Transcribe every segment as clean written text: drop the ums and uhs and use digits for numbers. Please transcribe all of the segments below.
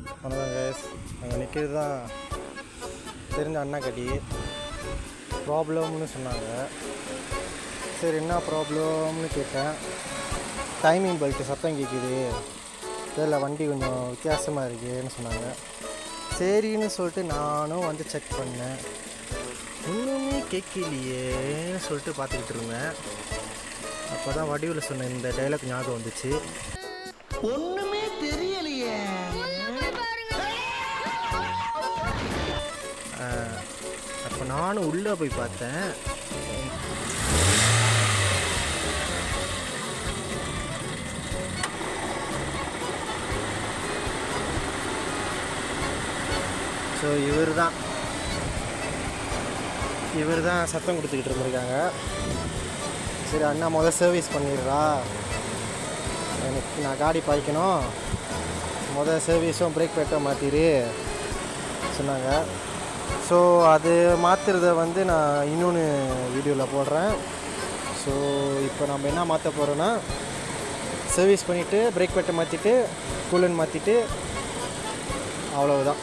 வணக்கம் கைஸ். அங்கே நிற்கிறது தான் தெரிஞ்ச அண்ணா கடி. ப்ராப்ளம்னு சொன்னாங்க. சரி என்ன ப்ராப்ளம்னு கேட்டேன். டைமிங் பெல்ட்டு சத்தம் கேட்குது, இதில் வண்டி கொஞ்சம் வித்தியாசமாக இருக்குதுன்னு சொன்னாங்க. சரின்னு சொல்லிட்டு நானும் வந்து செக் பண்ணேன். ஒன்றுமே கேட்கலையேன்னு சொல்லிட்டு பார்த்துக்கிட்டு இருந்தேன். அப்போ தான் வடிவில் சொன்ன இந்த டைலாக் ஞாபகம் வந்துச்சு. ஒன்றுமே தெரியலையே. அப்போ நானும் உள்ளே போய் பார்த்தேன். ஸோ இவர் தான் சத்தம் கொடுத்துக்கிட்டு இருந்திருக்காங்க. சரி அண்ணா முதல் சர்வீஸ் பண்ணிடுறா, எனக்கு நான் காடி பாய்க்கணும், முதல் சர்வீஸும் பிரேக் பேட்டை மாற்றிடு சொன்னாங்க. ஸோ அது மாற்றுறத வந்து நான் இன்னொன்று வீடியோவில் போடுறேன். ஸோ இப்போ நம்ம என்ன மாற்ற போகிறோன்னா, சர்வீஸ் பண்ணிவிட்டு பிரேக் பேட்டை மாற்றிட்டு கூலன் மாற்றிட்டு அவ்வளவுதான்.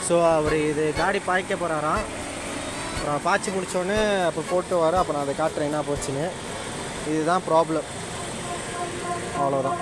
ஸோ அவர் இது காடி பாய்க்க போகிறாராம். அப்புறம் பாய்ச்சி முடித்தோடனே அப்புறம் போட்டு வர, அப்புறம் நான் அதை காட்டுறேன் என்ன போச்சுன்னு. இதுதான் ப்ராப்ளம், அவ்வளோதான்.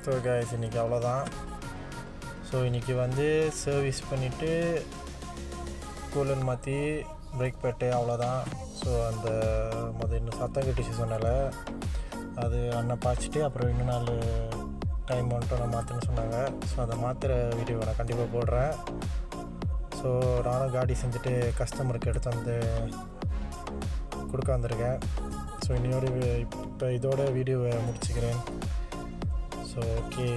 ஸோ கைஸ் இன்றைக்கி அவ்வளோதான். ஸோ இன்றைக்கி வந்து சர்வீஸ் பண்ணிவிட்டு கூலன் மாற்றி பிரேக் பேட்டு அவ்வளோதான். ஸோ அந்த இன்னும் சத்தம் கட்டிச்சு சொன்னால அது அண்ணன் பாய்ச்சிட்டு அப்புறம் இன்னும் 4 டைம் வந்துட்டு நான் மாற்றுன்னு சொன்னாங்க. ஸோ அதை மாற்றுற வீடியோவை நான் கண்டிப்பாக போடுறேன். ஸோ நானும் காடி செஞ்சுட்டு கஸ்டமருக்கு எடுத்து வந்து கொடுக்க வந்திருக்கேன். ஸோ இப்போ இதோட வீடியோவை முடிச்சுக்கிறேன். So okay.